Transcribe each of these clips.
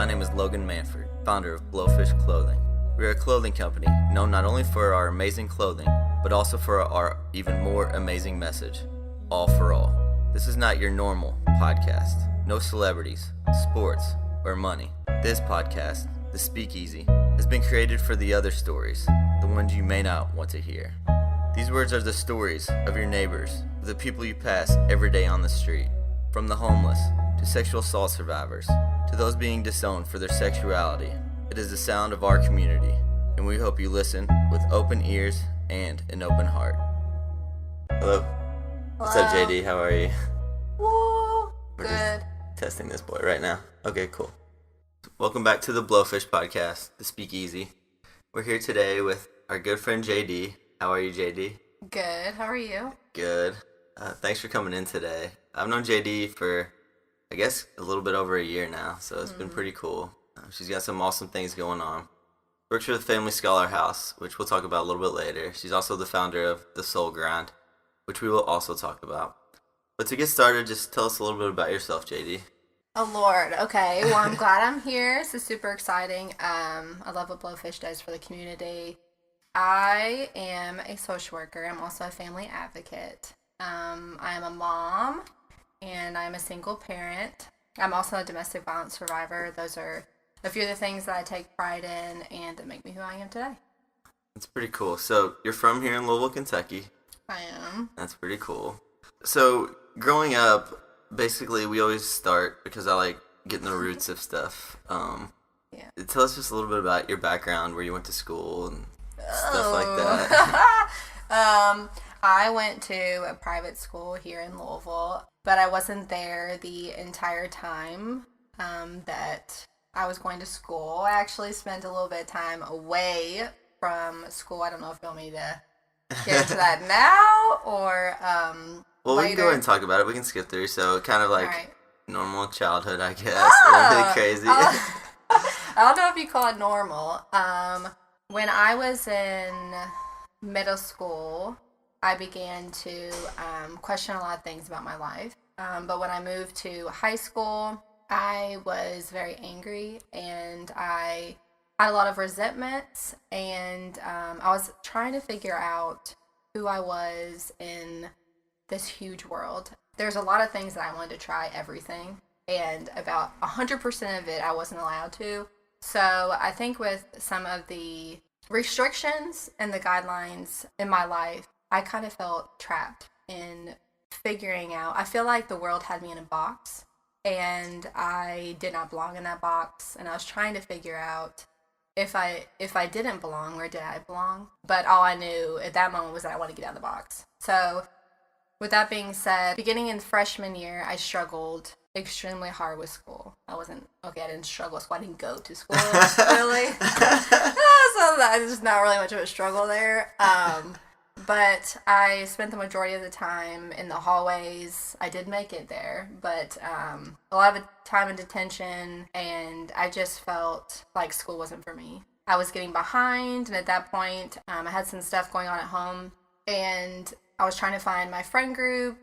My name is Logan Manford, founder of BLōFISH Clothing. We are a clothing company known not only for our amazing clothing, but also for our even more amazing message, all for all. This is not your normal podcast. No celebrities, sports, or money. This podcast, the Speakeasy, has been created for the other stories, the ones you may not want to hear. These words are the stories of your neighbors, of the people you pass every day on the street, from the homeless to sexual assault survivors, to those being disowned for their sexuality. It is the sound of our community, and we hope you listen with open ears and an open heart. Hello. What's up, Jaydee? How are you? Woo! We're Good. just testing this boy right now. Okay, cool. Welcome back to the BLōFISH podcast, the Speakeasy. We're here today with our good friend Jaydee. How are you, Jaydee? Good. How are you? Good. Thanks for coming in today. I've known Jaydee for, I guess, a little bit over a year now, so it's been pretty cool. She's got some awesome things going on. Works for the Family Scholar House, which we'll talk about a little bit later. She's also the founder of The Soul Grind, which we will also talk about. But to get started, just tell us a little bit about yourself, Jaydee. Oh, Lord. Okay. Well, I'm glad I'm here. This is super exciting. I love what BLōFISH does for the community. I am a social worker. I'm also a family advocate. I am a mom, and I'm a single parent. I'm also a domestic violence survivor. Those are a few of the things that I take pride in and that make me who I am today. That's pretty cool. So you're from here in Louisville, Kentucky. I am. That's pretty cool. So growing up, basically we always start, because I like getting the roots of stuff. Tell us just a little bit about your background, where you went to school and stuff like that. I went to a private school here in Louisville, but I wasn't there the entire time that I was going to school. I actually spent a little bit of time away from school. I don't know if you want me to get into that now or well, later. We can go ahead and talk about it. We can skip through. So kind of like normal childhood, I guess. Really crazy. I don't know if you call it normal. When I was in middle school, I began to question a lot of things about my life. But when I moved to high school, I was very angry, and I had a lot of resentments, and I was trying to figure out who I was in this huge world. There's a lot of things that I wanted to try everything, and about 100% of it I wasn't allowed to. So I think with some of the restrictions and the guidelines in my life, I kind of felt trapped in figuring out. I feel like the world had me in a box, and I did not belong in that box, and I was trying to figure out if I didn't belong, where did I belong? But all I knew at that moment was that I wanted to get out of the box. So with that being said, beginning in freshman year, I struggled extremely hard with school. I didn't struggle, so I didn't go to school, really. So that's just not really much of a struggle there. But I spent the majority of the time in the hallways. I did make it there, but a lot of the time in detention, and I just felt like school wasn't for me. I was getting behind, and at that point, I had some stuff going on at home, and I was trying to find my friend group,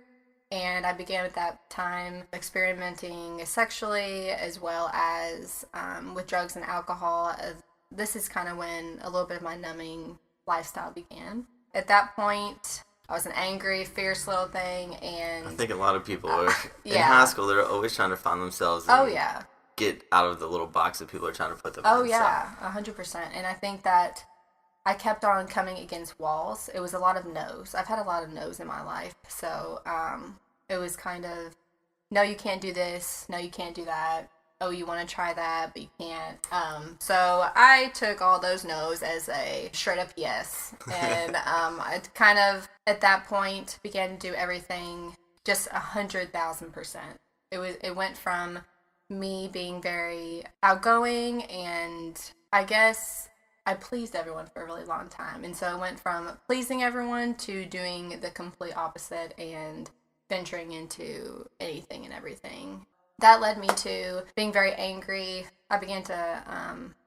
and I began at that time experimenting sexually as well as with drugs and alcohol. This is kind of when a little bit of my numbing lifestyle began. At that point, I was an angry, fierce little thing, and I think a lot of people are in high school. They're always trying to find themselves. And get out of the little box that people are trying to put them in. Oh yeah, 100%. And I think that I kept on coming against walls. It was a lot of no's. I've had a lot of no's in my life, so it was kind of, no, you can't do this. No, you can't do that. Oh, you want to try that, but you can't. So I took all those no's as a straight up yes. And I kind of, at that point, began to do everything just 100,000%. It went from me being very outgoing, and I guess I pleased everyone for a really long time. And so it went from pleasing everyone to doing the complete opposite and venturing into anything and everything. That led me to being very angry. I began to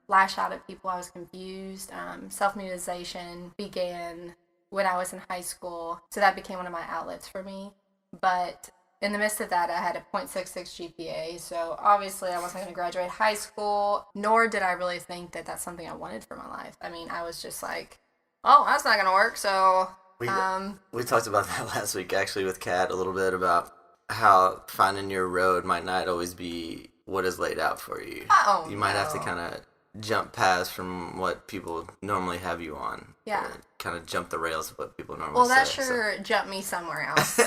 lash out at people. I was confused. Self-mutilization began when I was in high school, so that became one of my outlets for me. But in the midst of that, I had a .66 GPA. So obviously I wasn't going to graduate high school, nor did I really think that that's something I wanted for my life. I mean, I was just like, oh, that's not going to work. So we talked about that last week actually with Kat a little bit about how finding your road might not always be what is laid out for you. Oh, you might have to kind of jump past from what people normally have you on. Yeah. Kind of jump the rails of what people normally say. Well, that sure jumped me somewhere else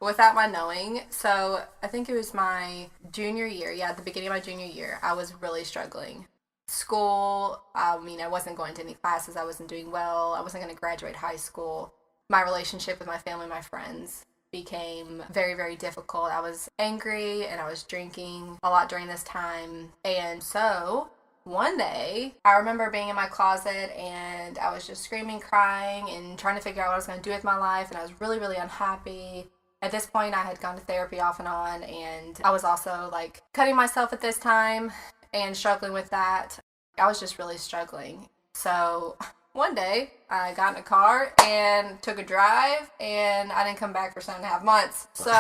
without my knowing. So I think it was my junior year. Yeah, at the beginning of my junior year, I was really struggling. School, I mean, I wasn't going to any classes. I wasn't doing well. I wasn't going to graduate high school. My relationship with my family, my friends, became very, very difficult. I was angry and I was drinking a lot during this time. And so one day I remember being in my closet and I was just screaming, crying, and trying to figure out what I was going to do with my life. And I was really, really unhappy. At this point, I had gone to therapy off and on, and I was also like cutting myself at this time and struggling with that. I was just really struggling. So one day I got in a car and took a drive, and I didn't come back for 7.5 months. So,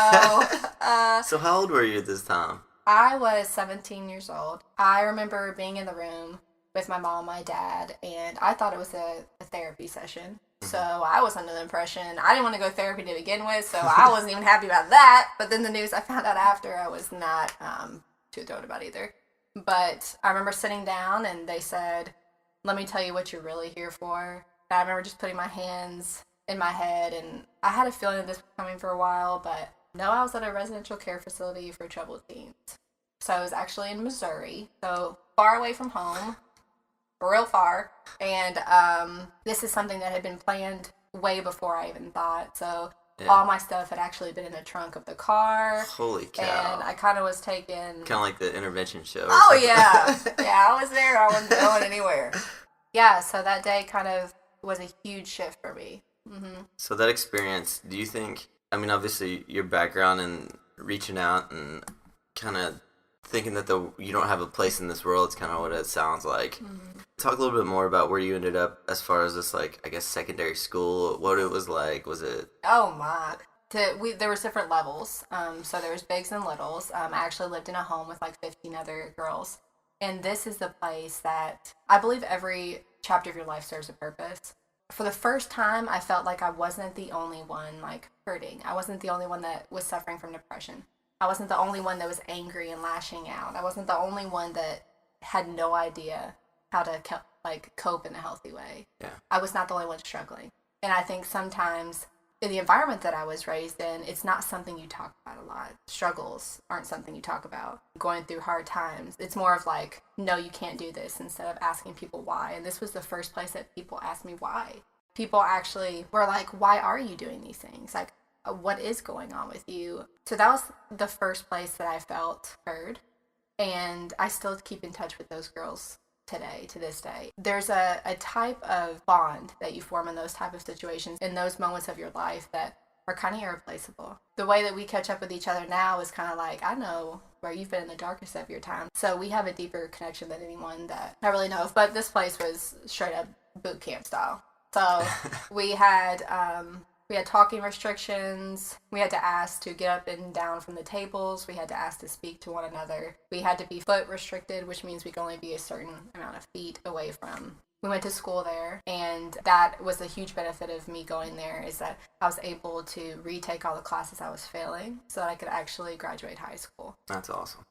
so how old were you at this time? I was 17 years old. I remember being in the room with my mom and my dad, and I thought it was a therapy session. So I was under the impression I didn't want to go to therapy to begin with, so I wasn't even happy about that. But then the news I found out after, I was not too thrilled about either. But I remember sitting down and they said, let me tell you what you're really here for. And I remember just putting my hands in my head, and I had a feeling that this was coming for a while, but no, I was at a residential care facility for troubled teens. So I was actually in Missouri, so far away from home, real far. And this is something that had been planned way before I even thought. So all my stuff had actually been in the trunk of the car. Holy cow. And I kind of was taken. Kind of like the intervention show. Oh, yeah. Yeah, I was there. I wasn't going anywhere. Yeah, so that day kind of was a huge shift for me. Mm-hmm. So that experience, do you think, I mean, obviously your background and reaching out and kind of thinking that you don't have a place in this world is kind of what it sounds like. Mm-hmm. Talk a little bit more about where you ended up as far as this, like, I guess, secondary school, what it was like. Was it? Oh, my. There was different levels. So there was bigs and littles. I actually lived in a home with like 15 other girls. And this is the place that I believe every chapter of your life serves a purpose. For the first time, I felt like I wasn't the only one, like, hurting. I wasn't the only one that was suffering from depression. I wasn't the only one that was angry and lashing out. I wasn't the only one that had no idea how to cope in a healthy way. Yeah. I was not the only one struggling. And I think sometimes in the environment that I was raised in, it's not something you talk about a lot. Struggles aren't something you talk about. Going through hard times, it's more of like, no, you can't do this, instead of asking people why. And this was the first place that people asked me why. People actually were like, why are you doing these things? Like, what is going on with you? So that was the first place that I felt heard. And I still keep in touch with those girls today, to this day. There's a type of bond that you form in those type of situations, in those moments of your life, that are kind of irreplaceable. The way that we catch up with each other now is kind of like, I know where you've been in the darkest of your time. So we have a deeper connection than anyone that I really know of. But this place was straight up boot camp style. So we had talking restrictions. We had to ask to get up and down from the tables. We had to ask to speak to one another. We had to be foot restricted, which means we could only be a certain amount of feet away from. We went to school there, and that was a huge benefit of me going there, is that I was able to retake all the classes I was failing so that I could actually graduate high school. That's awesome.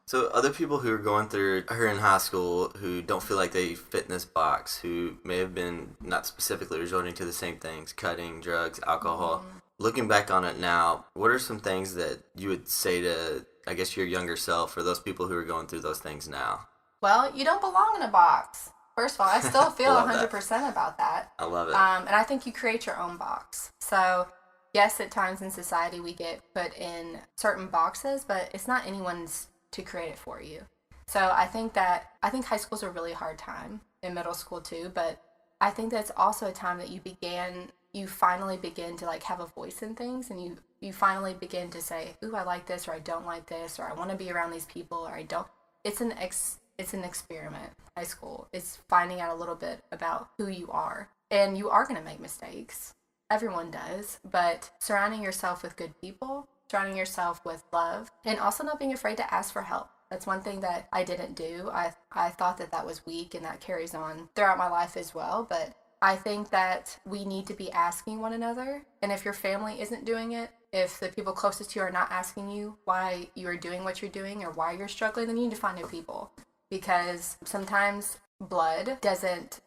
So other people who are going through, who are in high school, who don't feel like they fit in this box, who may have been not specifically resorting to the same things, cutting, drugs, alcohol. Mm-hmm. Looking back on it now, what are some things that you would say to, I guess, your younger self, or those people who are going through those things now? Well, you don't belong in a box. First of all, I still feel 100% about that. I love it. And I think you create your own box. So, yes, at times in society we get put in certain boxes, but it's not anyone's to create it for you. So I think high school's a really hard time, in middle school too, but I think that's also a time that you finally begin to like have a voice in things, and you finally begin to say, ooh, I like this, or I don't like this, or I want to be around these people, or I don't. It's an experiment, high school. It's finding out a little bit about who you are. And you are going to make mistakes. Everyone does. But surrounding yourself with good people, surrounding yourself with love, and also not being afraid to ask for help. That's one thing that I didn't do. I thought that was weak, and that carries on throughout my life as well. But I think that we need to be asking one another. And if your family isn't doing it, if the people closest to you are not asking you why you are doing what you're doing or why you're struggling, then you need to find new people. Because sometimes blood doesn't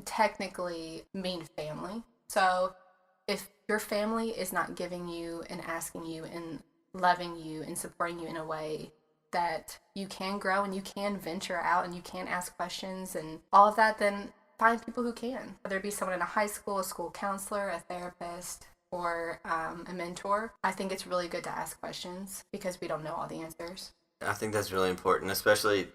technically mean family. So if your family is not giving you and asking you and loving you and supporting you in a way that you can grow and you can venture out and you can ask questions and all of that, then find people who can. Whether it be someone in a high school, a school counselor, a therapist, or a mentor. I think it's really good to ask questions because we don't know all the answers. I think that's really important, especially,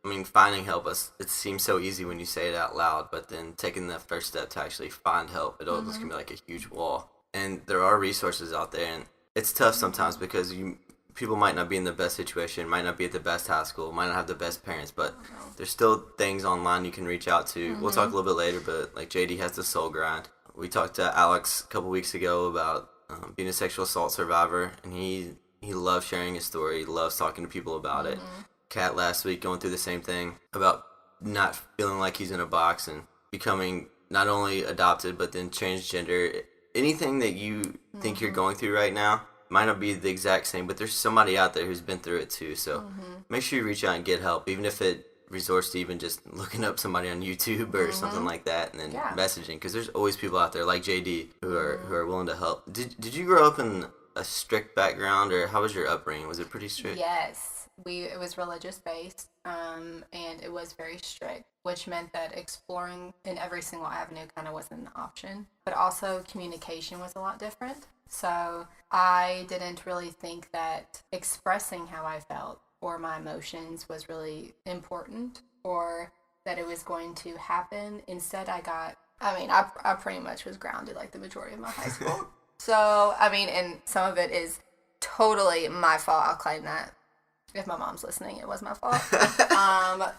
I mean, finding help. It seems so easy when you say it out loud, but then taking the first step to actually find help, it almost can be like a huge wall. And there are resources out there, and it's tough sometimes because people might not be in the best situation, might not be at the best high school, might not have the best parents, but there's still things online you can reach out to. We'll talk a little bit later, but like Jaydee has the Soul Grind. We talked to Alex a couple weeks ago about being a sexual assault survivor, and he loves sharing his story. He loves talking to people about it. Kat last week going through the same thing about not feeling like he's in a box and becoming not only adopted but then transgender. Anything that you think you're going through right now might not be the exact same, but there's somebody out there who's been through it too. So make sure you reach out and get help, even if it resorts to even just looking up somebody on YouTube or something like that, and then messaging, because there's always people out there like Jaydee who are willing to help. Did you grow up in a strict background, or how was your upbringing? Was it pretty strict? Yes, it was religious based, and it was very strict, which meant that exploring in every single avenue kind of wasn't an option. But also communication was a lot different. So I didn't really think that expressing how I felt or my emotions was really important, or that it was going to happen. Instead, I pretty much was grounded like the majority of my high school. So, and some of it is totally my fault. I'll claim that. If my mom's listening, it was my fault.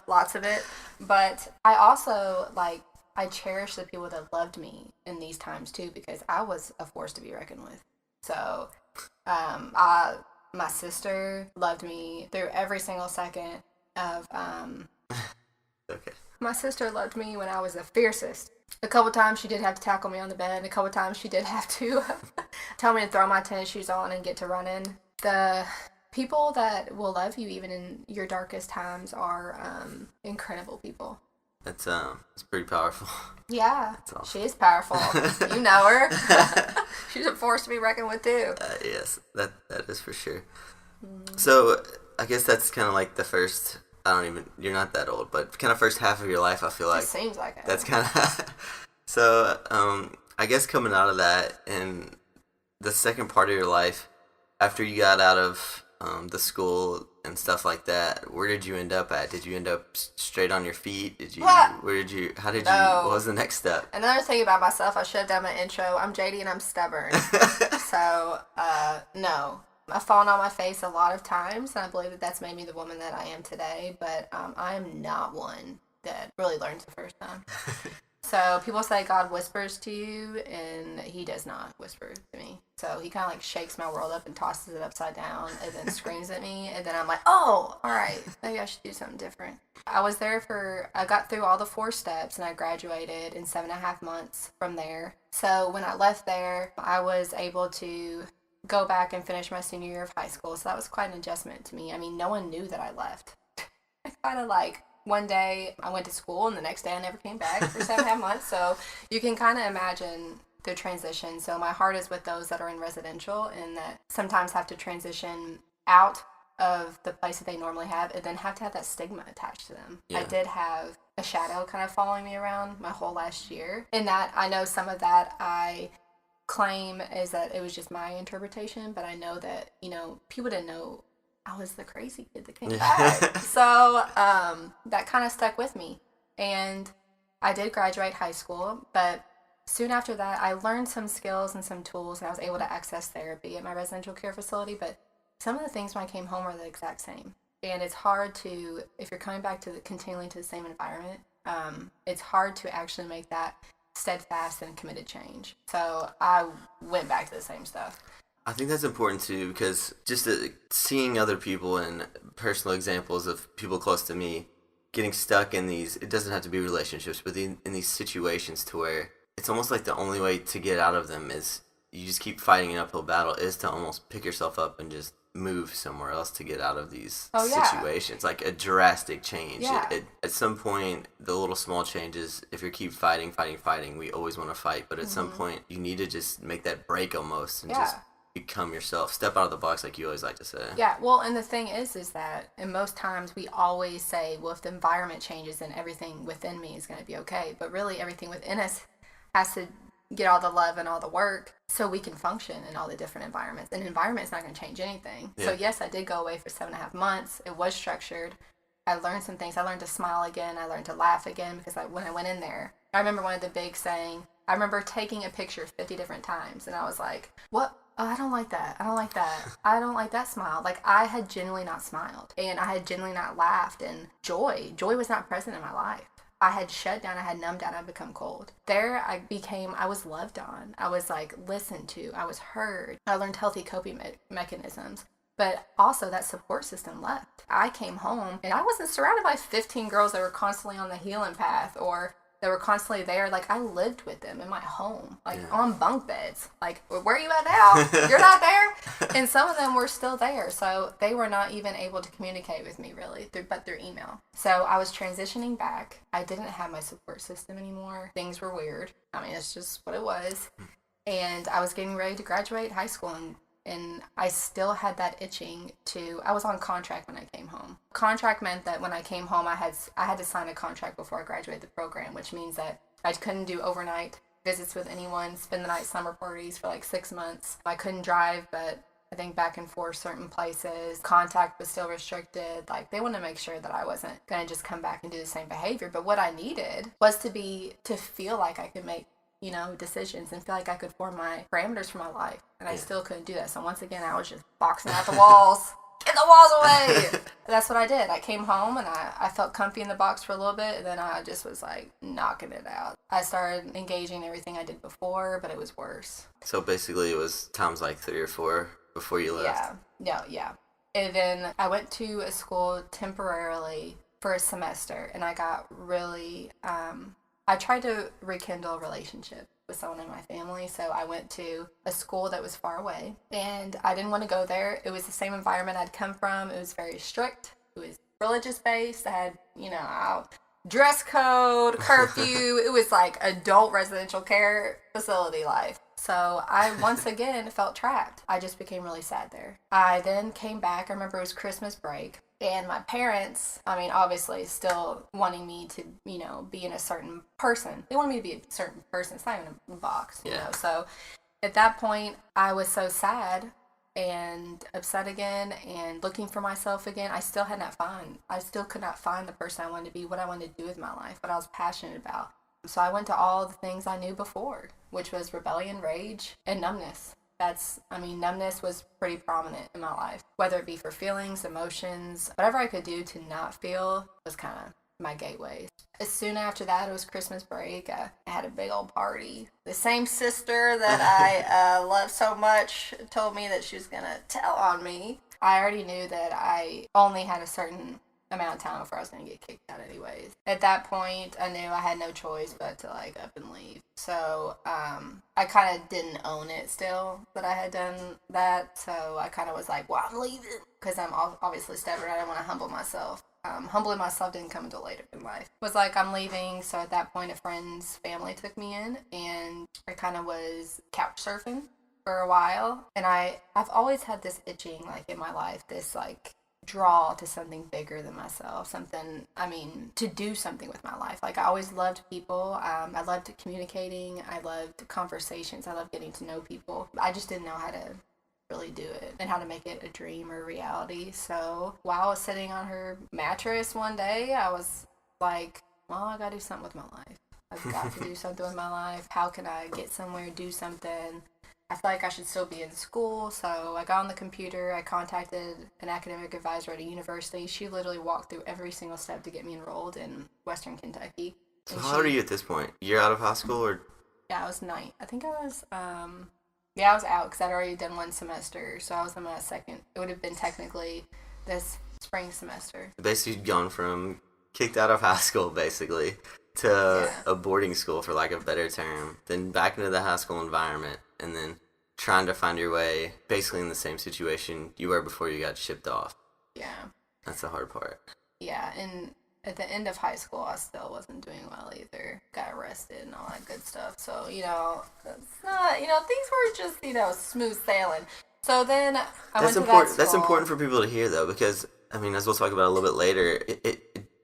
Lots of it. But I also, I cherish the people that loved me in these times too, because I was a force to be reckoned with. So, my sister loved me through every single second of, Okay. My sister loved me when I was the fiercest. A couple times she did have to tackle me on the bed, and a couple times she did have to tell me to throw my tennis shoes on and get to running. The people that will love you even in your darkest times are incredible people. It's pretty powerful. Yeah, Awesome. She is powerful. You know her. She's a force to be reckoned with too. Yes, that is for sure. So I guess that's kind of like the first. You're not that old, but kind of first half of your life. I feel like it seems like it. That's kind of. So I guess coming out of that and the second part of your life, after you got out of the school and stuff like that, where did you end up at? Did you end up straight on your feet? What? What was the next step? Another thing about myself, I should have done my intro. I'm Jaydee and I'm stubborn. So, no. I've fallen on my face a lot of times, and I believe that that's made me the woman that I am today, but I am not one that really learns the first time. So people say God whispers to you, and he does not whisper to me. So he kind of shakes my world up and tosses it upside down and then screams at me, and then I'm like, oh, all right, maybe I should do something different. I got through all the 4 steps, and I graduated in 7.5 months from there. So when I left there, I was able to go back and finish my senior year of high school. So that was quite an adjustment to me. No one knew that I left. I kind of one day I went to school, and the next day I never came back for 7.5 months. So you can kind of imagine the transition. So my heart is with those that are in residential and that sometimes have to transition out of the place that they normally have and then have to have that stigma attached to them. Yeah. I did have a shadow kind of following me around my whole last year. And that I know some of that I claim is that it was just my interpretation, but I know that, people didn't know I was the crazy kid that came back. So that kind of stuck with me. And I did graduate high school, but soon after that, I learned some skills and some tools, and I was able to access therapy at my residential care facility. But some of the things when I came home are the exact same. And it's hard to, if you're coming back to continually to the same environment, it's hard to actually make that steadfast and committed change. So I went back to the same stuff. I think that's important too, because just seeing other people and personal examples of people close to me getting stuck in these, it doesn't have to be relationships, but in these situations to where it's almost like the only way to get out of them is you just keep fighting an uphill battle, is to almost pick yourself up and just move somewhere else to get out of these situations. Like a drastic change. Yeah. At some point, the little small changes, if you keep fighting, we always want to fight, but at some point, you need to just make that break almost and just become yourself. Step out of the box, like you always like to say. Yeah, well, and the thing is that, and most times we always say, well, if the environment changes, then everything within me is going to be okay. But really, everything within us has to get all the love and all the work so we can function in all the different environments. And environment is not going to change anything. Yeah. So yes, I did go away for 7.5 months. It was structured. I learned some things. I learned to smile again. I learned to laugh again, because when I went in there, I remember one of the big saying, I remember taking a picture 50 different times, and I was like, what? Oh, I don't like that. I don't like that. I don't like that smile. Like, I had genuinely not smiled, and I had genuinely not laughed, and joy was not present in my life. I had shut down, I had numbed out, I had become cold. There I was loved on. I was like listened to, I was heard. I learned healthy coping mechanisms. But also that support system left. I came home and I wasn't surrounded by 15 girls that were constantly on the healing path or that were constantly there. Like, I lived with them in my home, like on bunk beds. Like, where are you at now? You're not there? And some of them were still there. So they were not even able to communicate with me really, but through email. So I was transitioning back. I didn't have my support system anymore. Things were weird. I mean, it's just what it was. And I was getting ready to graduate high school, and I still had that itching I was on contract when I came home. Contract meant that when I came home, I had to sign a contract before I graduated the program, which means that I couldn't do overnight visits with anyone, spend the night summer parties for like 6 months. I couldn't drive, but I think back and forth certain places. Contact was still restricted. Like, they wanted to make sure that I wasn't going to just come back and do the same behavior. But what I needed was to feel like I could make decisions and feel like I could form my parameters for my life. And I still couldn't do that. So once again, I was just boxing out the walls. Get the walls away! That's what I did. I came home and I felt comfy in the box for a little bit, and then I just was like knocking it out. I started engaging in everything I did before, but it was worse. So basically it was times like 3 or 4 before you left. Yeah. And then I went to a school temporarily for a semester, and I got really I tried to rekindle a relationship with someone in my family, so I went to a school that was far away, and I didn't want to go there. It was the same environment I'd come from. It was very strict. It was religious-based. I had, dress code, curfew. It was like adult residential care facility life. So I once again felt trapped. I just became really sad there. I then came back. I remember it was Christmas break. And my parents, obviously still wanting me to, be in a certain person. They wanted me to be a certain person. It's not even a box, you know. So at that point, I was so sad and upset again and looking for myself again. I still could not find the person I wanted to be, what I wanted to do with my life, what I was passionate about. So I went to all the things I knew before, which was rebellion, rage, and numbness. Numbness was pretty prominent in my life, whether it be for feelings, emotions, whatever I could do to not feel was kind of my gateway. As soon after that, it was Christmas break. I had a big old party. The same sister that I love so much told me that she was going to tell on me. I already knew that I only had a certain amount of time before I was going to get kicked out anyways. At that point, I knew I had no choice but to up and leave. So I kind of didn't own it still that I had done that. So I kind of was like, well, I'm leaving. Because I'm obviously stubborn. I didn't want to humble myself. Humbling myself didn't come until later in life. It was like, I'm leaving. So at that point, a friend's family took me in. And I kind of was couch surfing for a while. And I've always had this itching in my life. This draw to something bigger than myself, to do something with my life. I always loved people. I loved communicating. I loved conversations. I loved getting to know people. I just didn't know how to really do it and how to make it a dream or reality. So while I was sitting on her mattress one day, I was like, well, I gotta do something with my life. I've got to do something with my life. How can I get somewhere, do something? I feel like I should still be in school, so I got on the computer. I contacted an academic advisor at a university. She literally walked through every single step to get me enrolled in Western Kentucky. So how old are you at this point? You're out of high school, or? Yeah, I was 9. I think I was Yeah, I was out because I'd already done one semester, so I was in my second. It would have been technically this spring semester. Basically, you'd gone from kicked out of high school, basically, to Yeah. a boarding school, for lack of a better term, then back into the high school environment, and then trying to find your way basically in the same situation you were before you got shipped off. Yeah. That's the hard part. Yeah, and at the end of high school, I still wasn't doing well either. Got arrested and all that good stuff. So, it's not, things were just, smooth sailing. So then I went to that school. That's important for people to hear, though, because, I mean, as we'll talk about a little bit later,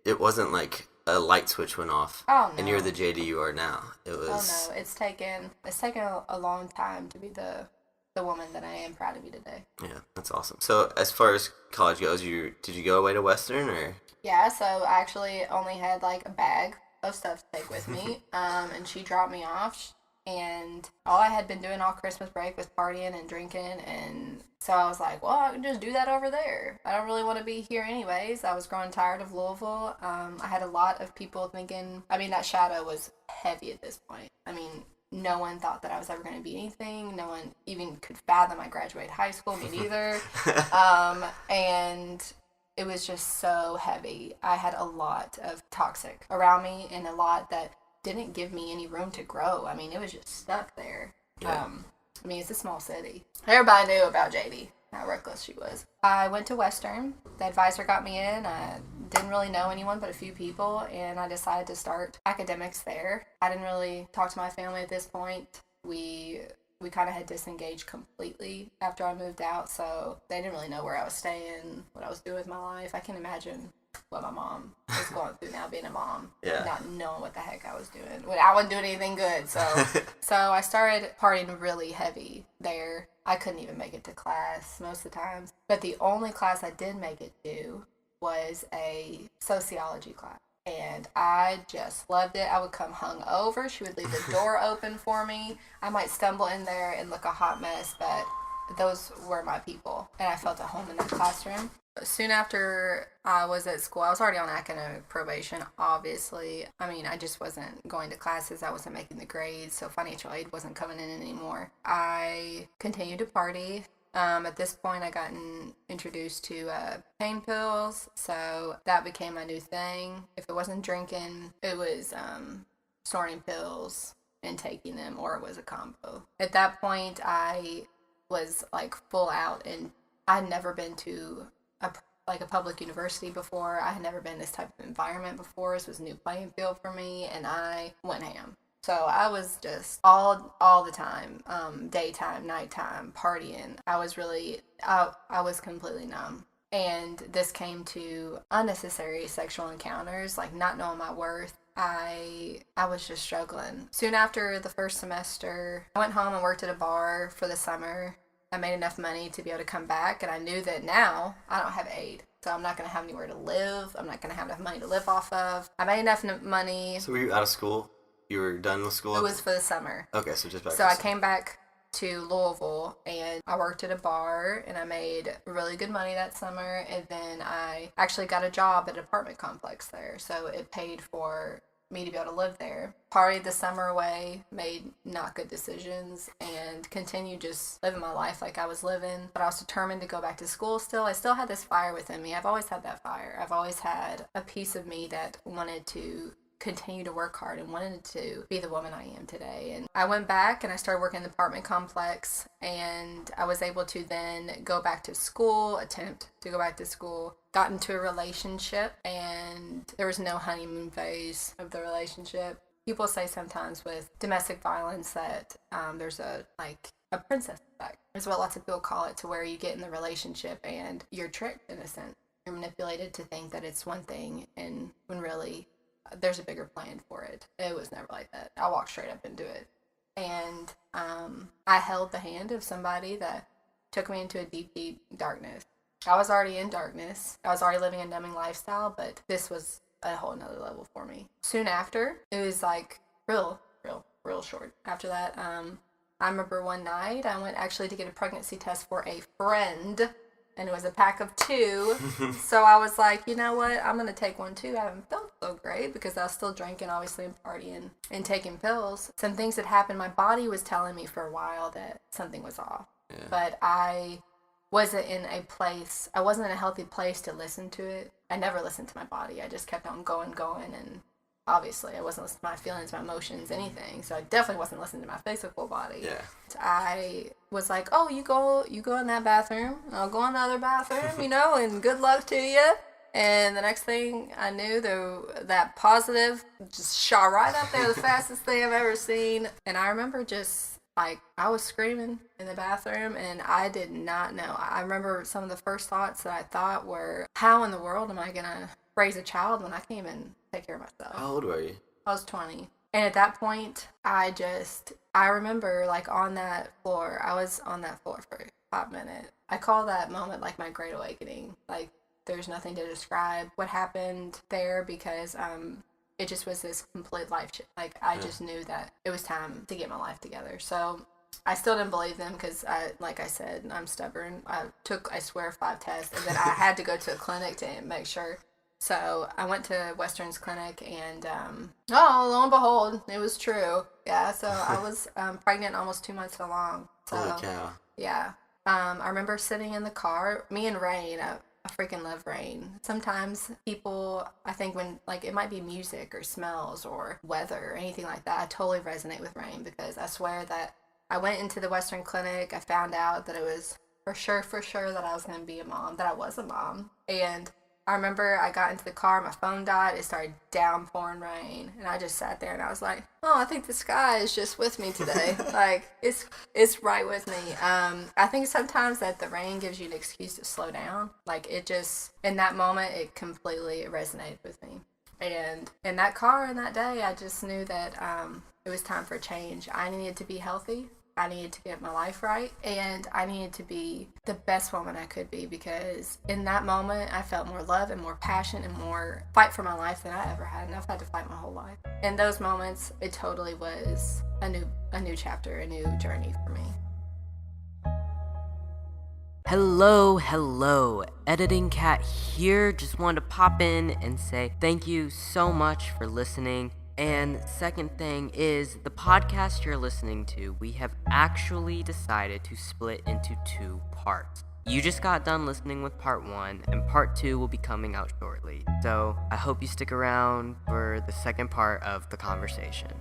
it wasn't like a light switch went off. Oh, no. And you're the JD you are now. It was. Oh, no. It's taken a long time to be the woman that I am proud to be today. Yeah, that's awesome. So, as far as college goes, did you go away to Western, or? Yeah, so I actually only had like a bag of stuff to take with me, and she dropped me off, and all I had been doing all Christmas break was partying and drinking, and so I was like, well, I can just do that over there. I don't really want to be here anyways. I was growing tired of Louisville. I had a lot of people thinking, that shadow was heavy at this point. No one thought that I was ever going to be anything. No one even could fathom I graduated high school, me neither. And it was just so heavy. I had a lot of toxic around me and a lot that didn't give me any room to grow. It was just stuck there. Yeah. It's a small city. Everybody knew about Jaydee, how reckless she was. I went to Western. The advisor got me in. I didn't really know anyone but a few people, and I decided to start academics there. I didn't really talk to my family at this point. We kind of had disengaged completely after I moved out, so they didn't really know where I was staying, what I was doing with my life. I can imagine what my mom was going through now, being a mom, Yeah. not knowing what the heck I was doing. I wasn't doing anything good, so I started partying really heavy there. I couldn't even make it to class most of the times, but the only class I did make it to was a sociology class. And I just loved it. I would come hungover. She would leave the door open for me. I might stumble in there and look a hot mess, but those were my people. And I felt at home in that classroom. Soon after I was at school, I was already on academic probation, obviously. I just wasn't going to classes. I wasn't making the grades, so financial aid wasn't coming in anymore. I continued to party. At this point, I gotten introduced to pain pills, so that became my new thing. If it wasn't drinking, it was snorting pills and taking them, or it was a combo. At that point, I was like full out, and I'd never been to a public university before. I had never been in this type of environment before. This was a new playing field for me, and I went ham. So I was just all the time, daytime, nighttime, partying. I was completely numb. And this came to unnecessary sexual encounters, like not knowing my worth. I was just struggling. Soon after the first semester, I went home and worked at a bar for the summer. I made enough money to be able to come back, and I knew that now I don't have aid. So I'm not going to have anywhere to live. I'm not going to have enough money to live off of. I made enough money. So were you out of school? You were done with school? It was for the summer. Okay, so just back. So I came back to Louisville, and I worked at a bar, and I made really good money that summer, and then I actually got a job at an apartment complex there, so it paid for me to be able to live there. Partied the summer away, made not good decisions, and continued just living my life like I was living. But I was determined to go back to school still. I still had this fire within me. I've always had that fire. I've always had a piece of me that wanted to continue to work hard and wanted to be the woman I am today. And I went back and I started working in the apartment complex, and I was able to then go back to school, attempt to go back to school, got into a relationship, and there was no honeymoon phase of the relationship. People say sometimes with domestic violence that there's a princess effect, is what lots of people call it, to where you get in the relationship and you're tricked in a sense. You're manipulated to think that it's one thing, and when really there's a bigger plan for it. It was never like that. I walked straight up into it. And I held the hand of somebody that took me into a deep, deep darkness. I was already in darkness. I was already living a numbing lifestyle, but this was a whole nother level for me. Soon after, it was like real short. After that, I remember one night I went actually to get a pregnancy test for a friend and it was a pack of 2. So I was like, you know what? I'm going to take one too. I haven't felt so great because I was still drinking, obviously, and partying and taking pills. Some things had happened. My body was telling me for a while that something was off. Yeah. But I wasn't in a healthy place to listen to it. I never listened to my body. I just kept on going, and obviously, I wasn't listening to my feelings, my emotions, anything. So I definitely wasn't listening to my physical body. Yeah. I was like, oh, you go in that bathroom. I'll go in the other bathroom, and good luck to you. And the next thing I knew, that positive just shot right up there, the fastest thing I've ever seen. And I remember just, I was screaming in the bathroom, and I did not know. I remember some of the first thoughts that I thought were, how in the world am I going to raise a child when I can't even take care of myself? How old were you? I was 20. And at that point, I remember, on that floor, I was on that floor for a hot minute. I call that moment, my great awakening. There's nothing to describe what happened there because, it just was this complete life shift. I just knew that it was time to get my life together. So I still didn't believe them because, like I said, I'm stubborn. I swear, 5 tests, and then I had to go to a clinic to make sure. So I went to Western's clinic, and lo and behold, it was true. Yeah, so I was pregnant almost 2 months along. So, holy cow. Yeah. I remember sitting in the car, me and Rain. I freaking love Rain. Sometimes people, I think when, it might be music or smells or weather or anything like that, I totally resonate with Rain because I swear that I went into the Western clinic, I found out that it was for sure that I was going to be a mom, that I was a mom. And I remember I got into the car, my phone died, it started downpouring rain, and I just sat there and I was like, oh, I think the sky is just with me today. It's right with me. I think sometimes that the rain gives you an excuse to slow down. In that moment, it completely resonated with me. And in that car, in that day, I just knew that it was time for change. I needed to be healthy. I needed to get my life right, and I needed to be the best woman I could be because in that moment, I felt more love and more passion and more fight for my life than I ever had, and I've had to fight my whole life. In those moments, it totally was a new chapter, a new journey for me. Hello, Editing Cat here. Just wanted to pop in and say thank you so much for listening. And second thing is, the podcast you're listening to, we have actually decided to split into 2 parts. You just got done listening with part 1, and part 2 will be coming out shortly. So I hope you stick around for the second part of the conversation.